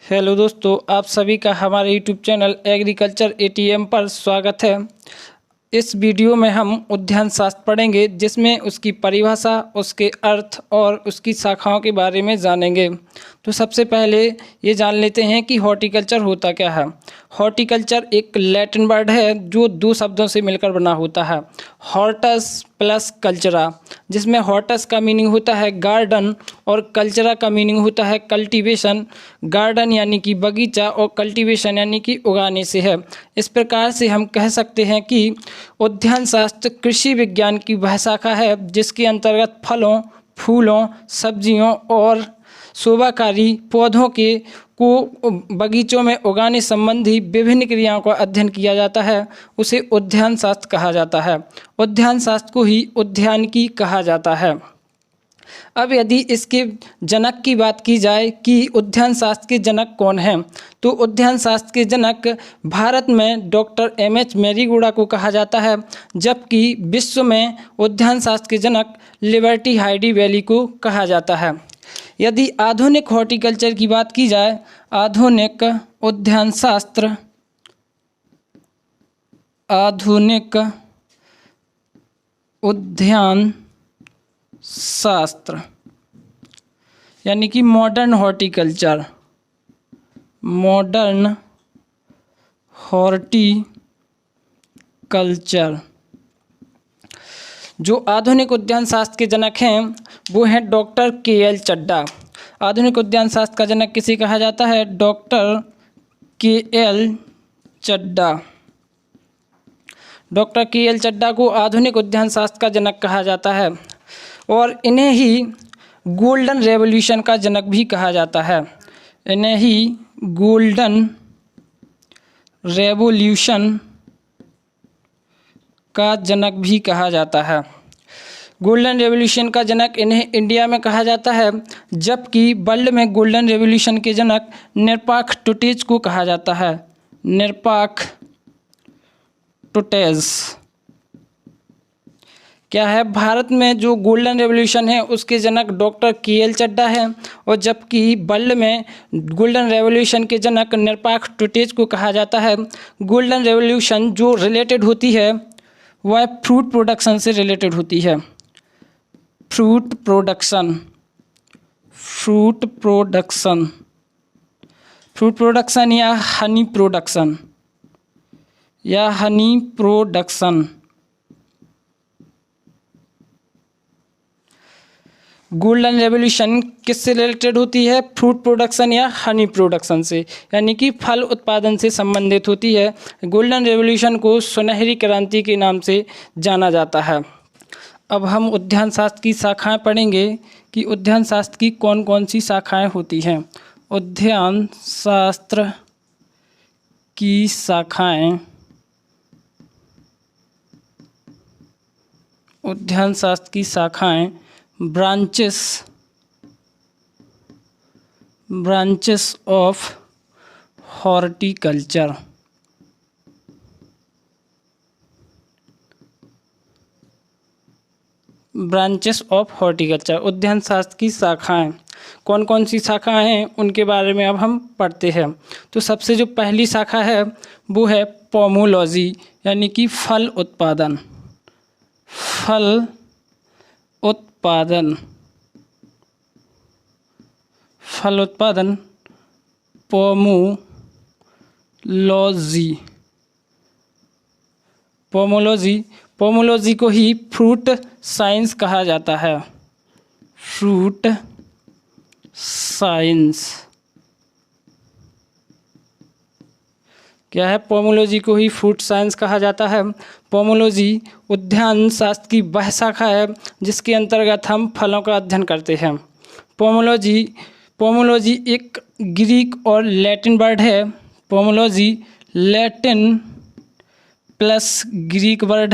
Hello दोस्तों, आप सभी का हमारे यूट्यूब चैनल एग्रीकल्चर एटीएम पर स्वागत है। इस वीडियो में हम उद्यान शास्त्र पढ़ेंगे, जिसमें उसकी परिभाषा, उसके अर्थ और उसकी शाखाओं के बारे में जानेंगे। तो सबसे पहले ये जान लेते हैं कि हॉर्टिकल्चर होता क्या है। हॉर्टिकल्चर एक लैटिन वर्ड है जो दो शब्दों से मिलकर बना होता है, हॉर्टस प्लस कल्चरा, जिसमें हॉर्टस का मीनिंग होता है गार्डन और कल्चरा का मीनिंग होता है कल्टीवेशन। गार्डन यानी कि बगीचा और कल्टीवेशन यानी कि उगाने से है। इस प्रकार से हम कह सकते हैं कि उद्यान शास्त्र कृषि विज्ञान की वह शाखा है जिसके अंतर्गत फलों, फूलों, सब्जियों और शोभाकारी पौधों को बगीचों में उगाने संबंधी विभिन्न क्रियाओं का अध्ययन किया जाता है। उसे उद्यान शास्त्र कहा जाता है। उद्यान शास्त्र को ही उद्यानिकी कहा जाता है। अब यदि इसके जनक की बात की जाए कि उद्यान शास्त्र के जनक कौन हैं, तो उद्यान शास्त्र के जनक भारत में डॉक्टर एम.एच. मैरीगोडा को कहा जाता है, जबकि विश्व में उद्यान शास्त्र के जनक लिबर्टी हाइडी वैली को कहा जाता है। यदि आधुनिक हॉर्टिकल्चर की बात की जाए, आधुनिक उद्यान शास्त्र, आधुनिक उद्यान शास्त्र यानी कि मॉडर्न हॉर्टिकल्चर, मॉडर्न हॉर्टिकल्चर, जो आधुनिक उद्यान शास्त्र के जनक हैं वो हैं डॉक्टर के.एल. चड्ढा। आधुनिक उद्यान शास्त्र का जनक किसे कहा जाता है? Doctor K L. Chadha. Doctor K L. Chadha को आधुनिक उद्यान शास्त्र का जनक कहा जाता है और इन्हें ही गोल्डन रेवोल्यूशन का जनक भी कहा जाता है। इन्हें ही गोल्डन रेवोल्यूशन का जनक भी कहा जाता है। गोल्डन रेवोल्यूशन का जनक इन्हें इंडिया में कहा जाता है, जबकि वर्ल्ड में गोल्डन रेवोल्यूशन के जनक निरपाख टुटेज को कहा जाता है। निरपाख टुटेज क्या है? भारत में जो गोल्डन रेवोल्यूशन है उसके जनक डॉक्टर के.एल. चड्ढा है, और जबकि वर्ल्ड में गोल्डन रेवोल्यूशन के जनक निरपाख टुटेज को कहा जाता है। गोल्डन रेवोल्यूशन जो रिलेटेड होती है वह फ्रूट प्रोडक्शन से रिलेटेड होती है। Fruit production, fruit production, fruit production या हनी प्रोडक्शन, या हनी प्रोडक्शन। गोल्डन रेवोल्यूशन किससे रिलेटेड होती है? फ्रूट प्रोडक्शन या हनी प्रोडक्शन से, यानी कि फल उत्पादन से संबंधित होती है। गोल्डन रेवोल्यूशन को सुनहरी क्रांति के नाम से जाना जाता है। अब हम उद्यान शास्त्र की शाखाएं पढ़ेंगे कि उद्यान शास्त्र की कौन कौन सी शाखाएं होती हैं। उद्यान शास्त्र की शाखाएं, उद्यान शास्त्र की शाखाएं branches of horticulture, branches of horticulture, उद्यान शास्त्र की शाखाएं। कौन कौन सी शाखाएं हैं उनके बारे में अब हम पढ़ते हैं। तो सबसे जो पहली शाखा है वो है पोमोलॉजी, यानी कि फल उत्पादन, फल उत्पादन, फल उत्पादन, पोमोलॉजी, पोमोलॉजी, पोमोलॉजी को ही फ्रूट साइंस कहा जाता है। फ्रूट साइंस क्या है? पोमोलॉजी को ही फ्रूट साइंस कहा जाता है। पोमोलॉजी उद्यान शास्त्र की वह शाखा है जिसके अंतर्गत हम फलों का अध्ययन करते हैं। पोमोलॉजी एक ग्रीक और लैटिन वर्ड है। Pomology Latin plus Greek word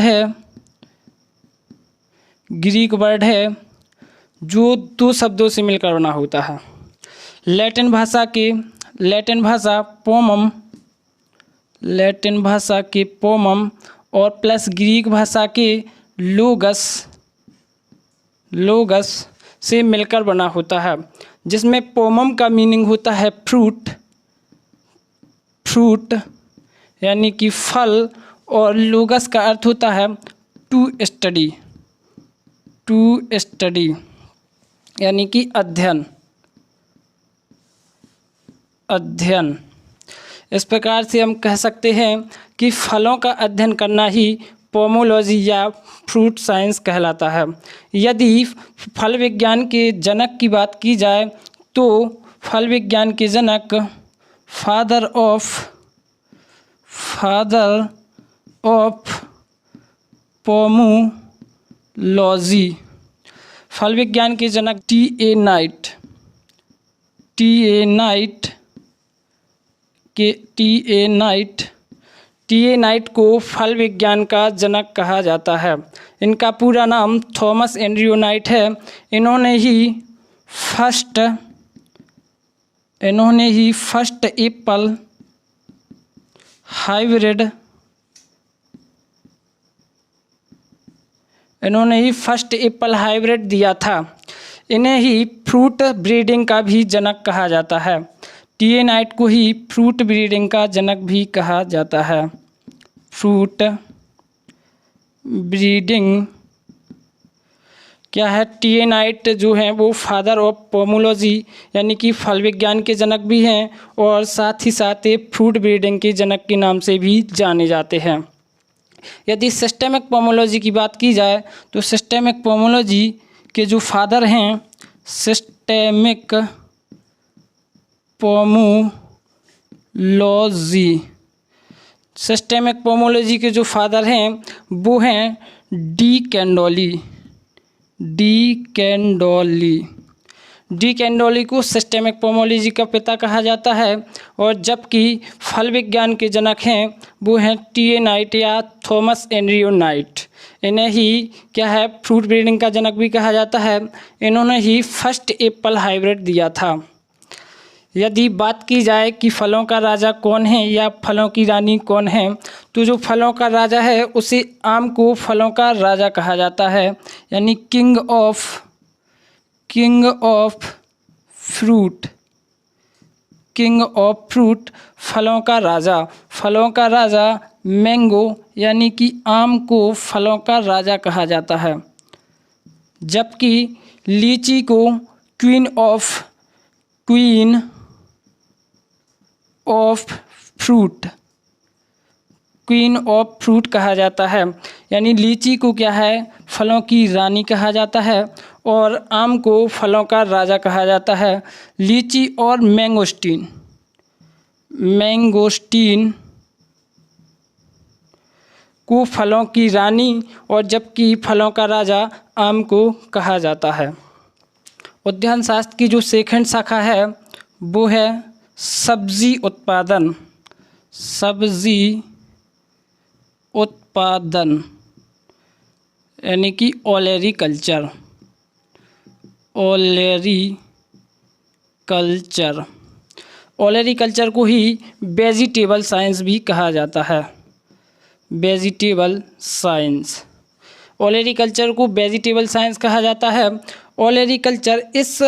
है, जो दो शब्दों से मिलकर बना होता है। लैटिन भाषा पोमम और प्लस ग्रीक भाषा के लोगस से मिलकर बना होता है, जिसमें पोमम का मीनिंग होता है फ्रूट फ्रूट यानी कि फल, और लोगस का अर्थ होता है टू स्टडी, टू स्टडी यानी कि अध्ययन, अध्ययन। इस प्रकार से हम कह सकते हैं कि फलों का अध्ययन करना ही पोमोलॉजी या फ्रूट साइंस कहलाता है। यदि फल विज्ञान के जनक की बात की जाए तो फल विज्ञान के जनक फादर ऑफ पोमोलॉजी, फल विज्ञान के जनक टी ए नाइट को फल विज्ञान का जनक कहा जाता है। इनका पूरा नाम थॉमस एंड्रयू नाइट है। इन्होंने ही फर्स्ट एप्पल हाइब्रिड दिया था। इन्हें ही फ्रूट ब्रीडिंग का भी जनक कहा जाता है। टी.ए. नाइट को ही फ्रूट ब्रीडिंग का जनक भी कहा जाता है। फ्रूट ब्रीडिंग क्या है? टी.ए. नाइट जो हैं वो फादर ऑफ पोमोलॉजी यानी कि फल विज्ञान के जनक भी हैं और साथ ही साथ ये फ्रूट ब्रीडिंग के जनक के नाम से भी जाने जाते हैं। यदि सिस्टेमिक पोमोलॉजी की बात की जाए तो सिस्टेमिक पोमोलॉजी के जो फादर हैं, सिस्टेमिक पोमोलॉजी के जो फादर हैं वो हैं डी कैंडोली को सिस्टेमिक पोमोलॉजी का पिता कहा जाता है। और जबकि फल विज्ञान के जनक हैं वो हैं टी.ए. नाइट या थॉमस एंड्रयू नाइट। इन्हें ही क्या है, फ्रूट ब्रीडिंग का जनक भी कहा जाता है। इन्होंने ही फर्स्ट एप्पल हाइब्रिड दिया था। यदि बात की जाए कि फलों का राजा कौन है या फलों की रानी कौन है, तो जो फलों का राजा है उसे आम को फलों का राजा कहा जाता है, यानी किंग ऑफ फ्रूट, फलों का राजा मैंगो यानी कि आम को फलों का राजा कहा जाता है। जबकि लीची को क्वीन ऑफ फ्रूट कहा जाता है, यानी लीची को क्या है, फलों की रानी कहा जाता है और आम को फलों का राजा कहा जाता है। लीची और मैंगोस्टीन को फलों की रानी और जबकि फलों का राजा आम को कहा जाता है। उद्यान शास्त्र की जो सेकंड शाखा है वो है सब्जी उत्पादन यानी कि ओलेरीकल्चर। ओलेरीकल्चर को ही वेजिटेबल साइंस भी कहा जाता है। ओलेरीकल्चर को वेजिटेबल साइंस कहा जाता है। ओलेरीकल्चर इस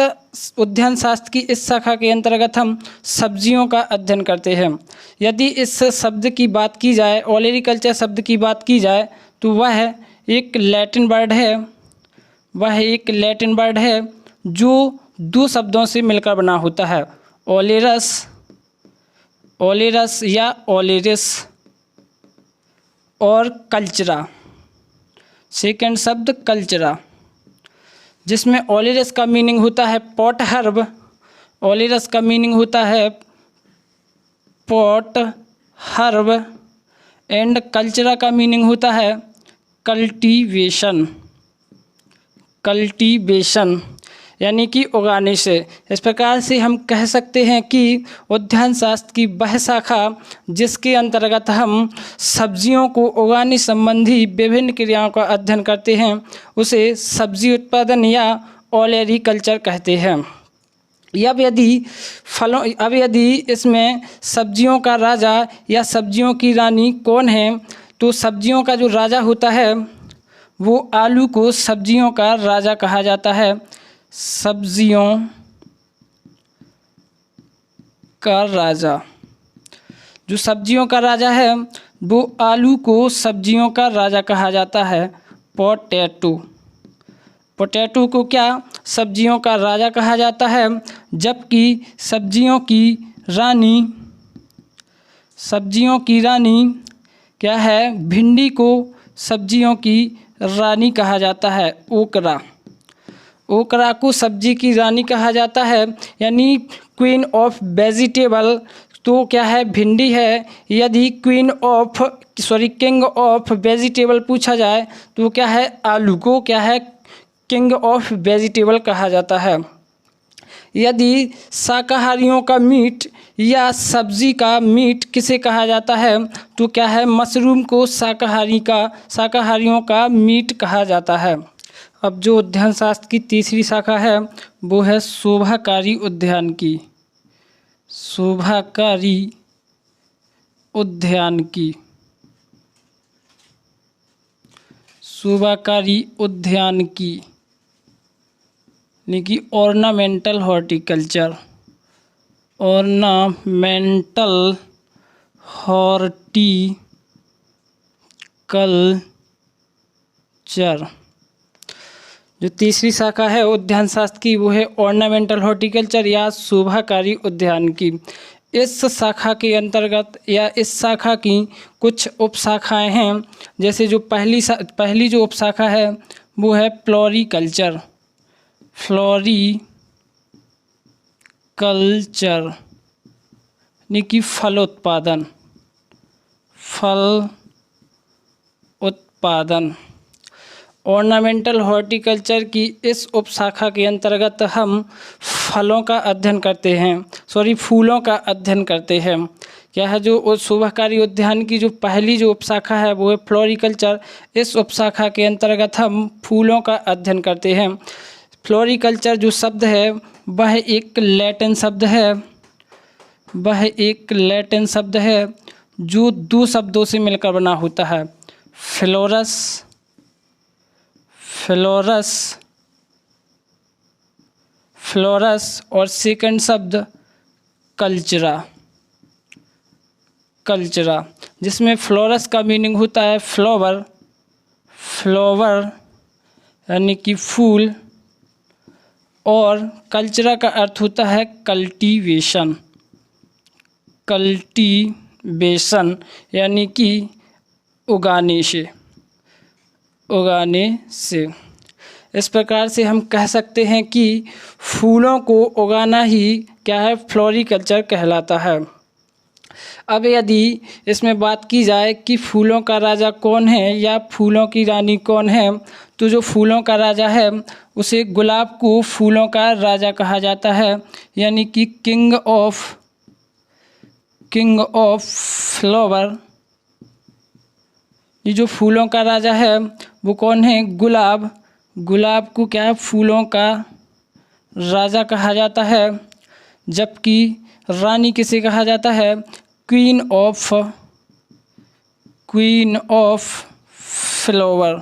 उद्यान शास्त्र की इस शाखा के अंतर्गत हम सब्जियों का अध्ययन करते हैं। यदि इस शब्द की बात की जाए, ओलेरीकल्चर शब्द की बात की जाए, तो वह एक लैटिन वर्ड है जो दो शब्दों से मिलकर बना होता है, ओलेरस या ओलेरिस और कल्चरा। सेकंड शब्द कल्चरा, जिसमें ओलेरस का मीनिंग होता है पॉट हर्ब, एंड कल्चरा का मीनिंग होता है कल्टीवेशन यानी कि उगाने से। इस प्रकार से हम कह सकते हैं कि उद्यान शास्त्र की वह शाखा जिसके अंतर्गत हम सब्जियों को उगाने संबंधी विभिन्न क्रियाओं का अध्ययन करते हैं उसे सब्जी उत्पादन या ओलेरीकल्चर कहते हैं। अब यदि इसमें सब्जियों का राजा या सब्जियों की रानी कौन है, तो सब्जियों का जो राजा होता है वो आलू को सब्जियों का राजा कहा जाता है। सब्जियों का राजा जो सब्जियों का राजा है वो आलू को सब्जियों का राजा कहा जाता है, पोटैटो। पोटैटो को क्या सब्जियों का राजा कहा जाता है, जबकि सब्जियों की रानी क्या है, भिंडी को सब्जियों की रानी कहा जाता है, ओकरा। ओकरा को सब्जी की रानी कहा जाता है, यानी क्वीन ऑफ वेजिटेबल तो क्या है, भिंडी है। यदि किंग ऑफ वेजिटेबल पूछा जाए तो क्या है, आलू को क्या है, किंग ऑफ वेजिटेबल कहा जाता है। यदि शाकाहारियों का मीट या सब्जी का मीट किसे कहा जाता है तो क्या है, मशरूम को शाकाहारियों का मीट कहा जाता है। अब जो उद्यान शास्त्र की तीसरी शाखा है वो है शोभाकारी उद्यान की। शोभाकारी उद्यान की। शोभाकारी उद्यान की यानी कि ऑर्नामेंटल हॉर्टिकल्चर। ऑर्नामेंटल हॉर्टिकल्चर जो तीसरी शाखा है उद्यान शास्त्र की वो है ऑर्नामेंटल हॉर्टिकल्चर या शोभाकारी उद्यान की। इस शाखा के अंतर्गत या इस शाखा की कुछ उपशाखाएं हैं, जैसे जो पहली जो उपशाखा है वो है फ्लोरिकल्चर। फ्लोरिकल्चर यानी कि फल उत्पादन। ऑर्नामेंटल हॉर्टिकल्चर की इस उपशाखा के अंतर्गत हम फूलों का अध्ययन करते हैं। क्या है, जो शोभाकारी उद्यान की जो पहली जो उपशाखा है वो है फ्लोरिकल्चर। इस उपशाखा के अंतर्गत हम फूलों का अध्ययन करते हैं। फ्लोरिकल्चर जो शब्द है वह एक लैटिन शब्द है जो दो शब्दों से मिलकर बना होता है, फ्लोरस और सेकंड शब्द कल्चरा, जिसमें फ्लोरस का मीनिंग होता है फ्लावर यानी कि फूल, और कल्चरा का अर्थ होता है कल्टीवेशन यानी कि उगाने से। इस प्रकार से हम कह सकते हैं कि फूलों को उगाना ही क्या है, फ्लोरिकल्चर कहलाता है। अब यदि इसमें बात की जाए कि फूलों का राजा कौन है या फूलों की रानी कौन है, तो जो फूलों का राजा है उसे गुलाब को फूलों का राजा कहा जाता है, यानी कि किंग ऑफ फ्लावर। ये जो फूलों का राजा है वो कौन है, गुलाब को क्या है, फूलों का राजा कहा जाता है। जबकि रानी किसे कहा जाता है, क्वीन ऑफ फ्लावर।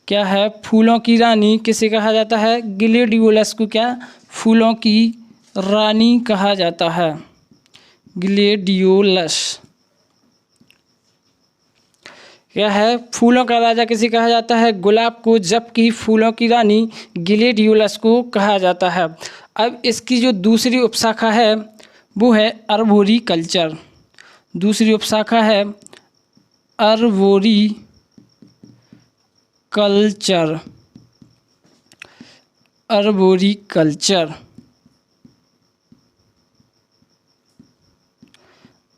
क्या है, फूलों की रानी किसे कहा जाता है, ग्लेडियोलस को क्या फूलों की रानी कहा जाता है, ग्लेडियोलस। क्या है, फूलों का राजा किसे कहा जाता है, गुलाब को, जबकि फूलों की रानी ग्लेडियोलस को कहा जाता है। अब इसकी जो दूसरी उपशाखा है वो है अर्बोरिकल्चर। दूसरी उपशाखा है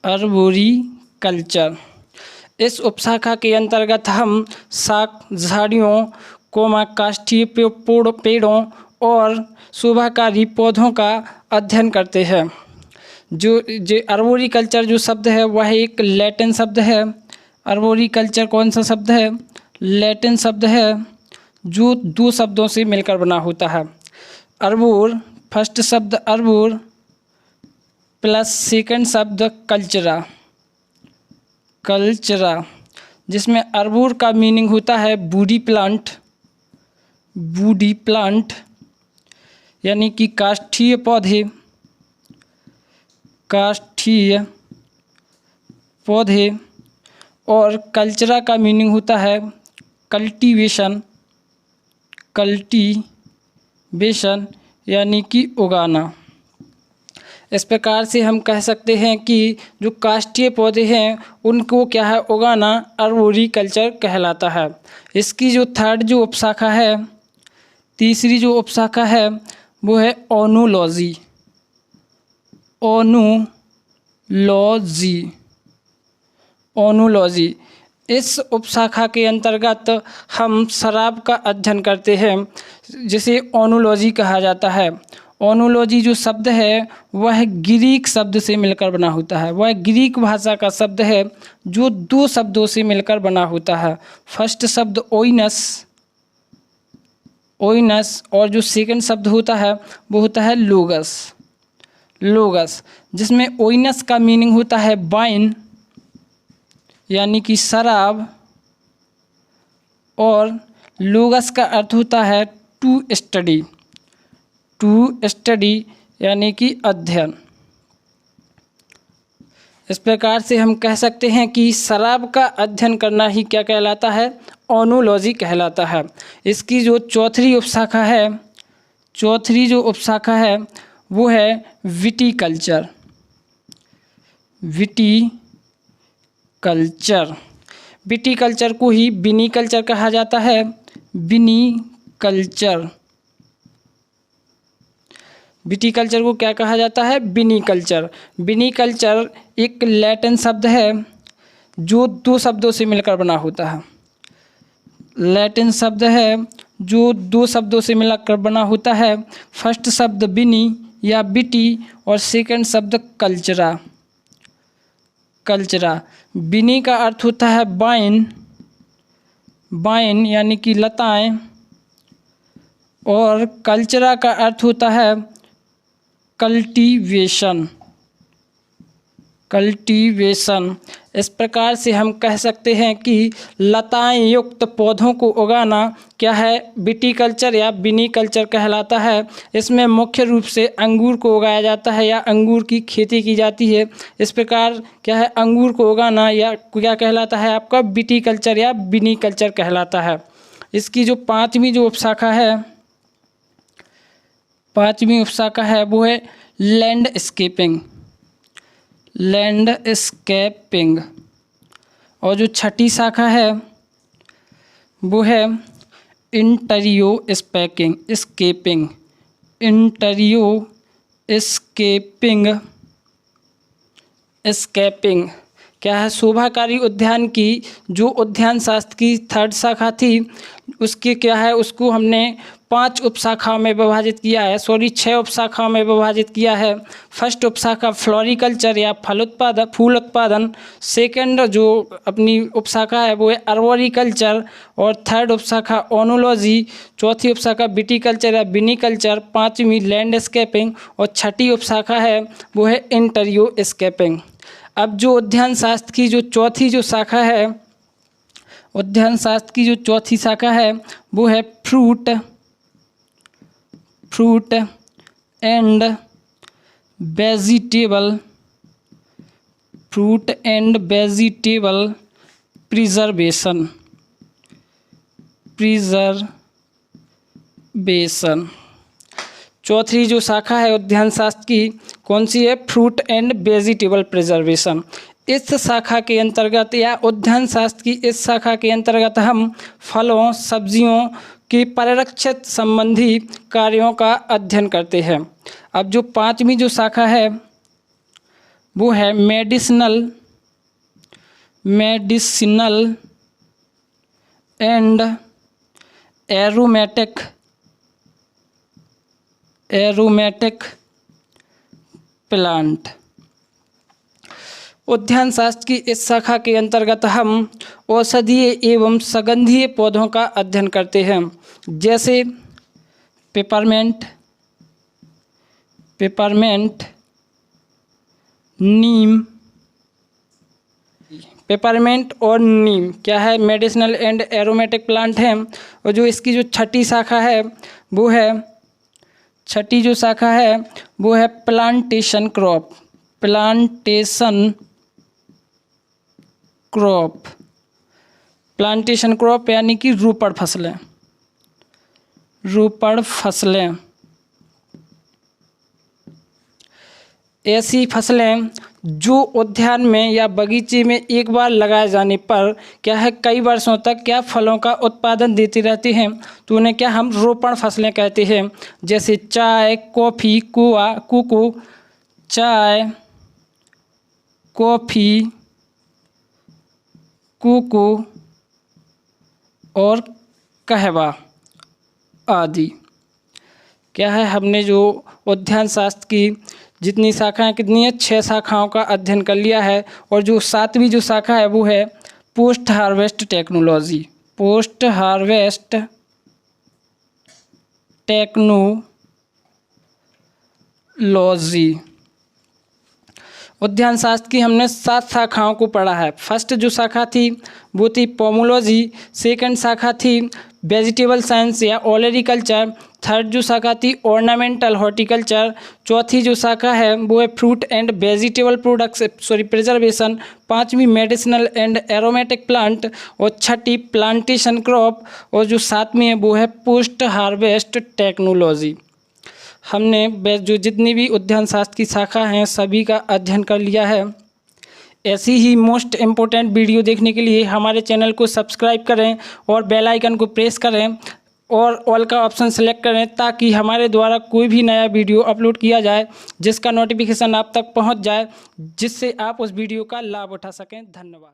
अर्बोरिकल्चर। इस उपशाखा के अंतर्गत हम शाक झाड़ियों, काष्ठीय पेड़ों और शोभाकारी पौधों का अध्ययन करते हैं। जो अर्बोरिकल्चर जो शब्द है वह एक लैटिन शब्द है। अर्बोरिकल्चर कौन सा शब्द है, लैटिन शब्द है जो दो शब्दों से मिलकर बना होता है। अर्बोर, फर्स्ट शब्द अर्बोर प्लस सेकंड शब्द कल्चरा, जिसमें अर्बोर का मीनिंग होता है वुडी प्लांट यानी कि काष्ठीय पौधे, और कल्चरा का मीनिंग होता है कल्टीवेशन, कल्टीवेशन यानी कि उगाना। इस प्रकार से हम कह सकते हैं कि जो काष्ठीय पौधे हैं उनको क्या है उगाना अर्बोरिकल्चर कहलाता है। इसकी जो थर्ड जो उपशाखा है, तीसरी जो उपशाखा है वो है ओनोलॉजी। ओनोलॉजी इस उपशाखा के अंतर्गत हम शराब का अध्ययन करते हैं, जिसे ओनोलॉजी कहा जाता है। ओनोलॉजी जो शब्द है वह ग्रीक शब्द से मिलकर बना होता है। वह ग्रीक भाषा का शब्द है जो दो शब्दों से मिलकर बना होता है। फर्स्ट शब्द ओइनस, और जो सेकंड शब्द होता है वो होता है लोगस, जिसमें ओइनस का मीनिंग होता है वाइन यानी कि शराब, और लोगस का अर्थ होता है टू स्टडी यानी कि अध्ययन। इस प्रकार से हम कह सकते हैं कि शराब का अध्ययन करना ही क्या कहलाता है, ओनोलॉजी कहलाता है। इसकी जो चौथी उपशाखा है वो है विटीकल्चर। विटीकल्चर को ही विनीकल्चर कहा जाता है। विटीकल्चर को क्या कहा जाता है, विनीकल्चर। विनीकल्चर एक लैटिन शब्द है जो दो शब्दों से मिलकर बना होता है। लैटिन शब्द है जो दो शब्दों से मिलकर बना होता है। फर्स्ट शब्द विनी या विटी और सेकंड शब्द कल्चरा। विनी का अर्थ होता है वाइन यानी कि लताएं, और कल्चरा का अर्थ होता है कल्टीवेशन। इस प्रकार से हम कह सकते हैं कि लताएं युक्त पौधों को उगाना क्या है, विटीकल्चर या विनीकल्चर कहलाता है। इसमें मुख्य रूप से अंगूर को उगाया जाता है या अंगूर की खेती की जाती है। इस प्रकार क्या है, अंगूर को उगाना या क्या कहलाता है आपका, विटीकल्चर या विनीकल्चर कहलाता है। इसकी जो पांचवी उपशाखा है वो है लैंडस्केपिंग, और जो छठी शाखा है वो है इंटरियोस्केपिंग। क्या है, शोभाकारी उद्यान की जो उद्यान शास्त्र की थर्ड शाखा थी उसकी क्या है, उसको हमने 5 उपशाखाओं में विभाजित किया है, 6 उपशाखाओं में विभाजित किया है। फर्स्ट उपशाखा फ्लोरिकल्चर या फूल उत्पादन। सेकंड जो अपनी उपशाखा है वो है अर्बोरिकल्चर, और थर्ड उपशाखा ओनोलॉजी, चौथी उपशाखा विटीकल्चर या विनीकल्चर, पांचवी लैंडस्केपिंग, और छठी उपशाखा है वो है इंटरियोस्केपिंग। अब जो उद्यान शास्त्र की जो चौथी शाखा है वो है फ्रूट एंड वेजिटेबल प्रिजर्वेशन। चौथी जो शाखा है उद्यान शास्त्र की कौन सी है, फ्रूट एंड वेजिटेबल प्रिजर्वेशन। इस शाखा के अंतर्गत या उद्यान शास्त्र की इस शाखा के अंतर्गत हम फलों सब्जियों की परिरक्षित संबंधी कार्यों का अध्ययन करते हैं। अब जो पांचवी जो शाखा है वो है मेडिसिनल एंड एरोमेटिक प्लांट। उद्यान शास्त्र की इस शाखा के अंतर्गत हम औषधीय एवं सुगंधीय पौधों का अध्ययन करते हैं, जैसे पेपरमेंट, नीम। पेपरमेंट और नीम क्या है, मेडिसिनल एंड एरोमेटिक प्लांट हैं। और जो इसकी जो छठी शाखा है वो है प्लांटेशन क्रॉप, प्लांटेशन क्रॉप यानी कि रूपड़ फसलें, रूपड़ फसलें। ऐसी फसलें जो उद्यान में या बगीचे में एक बार लगाए जाने पर क्या है कई वर्षों तक क्या फलों का उत्पादन देती रहती हैं, तो उन्हें क्या हम रोपण फसलें कहते हैं। जैसे चाय, कॉफ़ी, कोको, चाय, कॉफ़ी, कोको और कहवा आदि। क्या है हमने जो उद्यान शास्त्र की जितनी शाखाएं कितनी है 6 शाखाओं का अध्ययन कर लिया है। और जो 7वीं जो शाखा है वो है post harvest technology, post harvest technology. उद्यान शास्त्र की हमने 7 शाखाओं को पढ़ा है। फर्स्ट जो शाखा थी वो थी पोमोलॉजी, सेकंड शाखा थी वेजिटेबल साइंस या ओलेरिकल्चर, थर्ड जो शाखा थी ऑर्नामेंटल हॉर्टिकल्चर, चौथी जो शाखा है वो है fruit and vegetable products preservation, पांचवी मेडिसिनल एंड एरोमेटिक प्लांट और छठी प्लांटेशन क्रॉप और जो 7वीं है वो है पोस्ट हार्वेस्ट टेक्नोलॉजी। हमने जो जितनी भी उद्यान शास्त्र की शाखा हैं सभी का अध्ययन कर लिया है। ऐसी ही मोस्ट इम्पोर्टेंट वीडियो देखने के लिए हमारे चैनल को सब्सक्राइब करें और बेल आइकन को प्रेस करें और ऑल का ऑप्शन सेलेक्ट करें ताकि हमारे द्वारा कोई भी नया वीडियो अपलोड किया जाए जिसका नोटिफिकेशन आप तक पहुंच जाए, जिससे आप उस वीडियो का लाभ उठा सकें। धन्यवाद।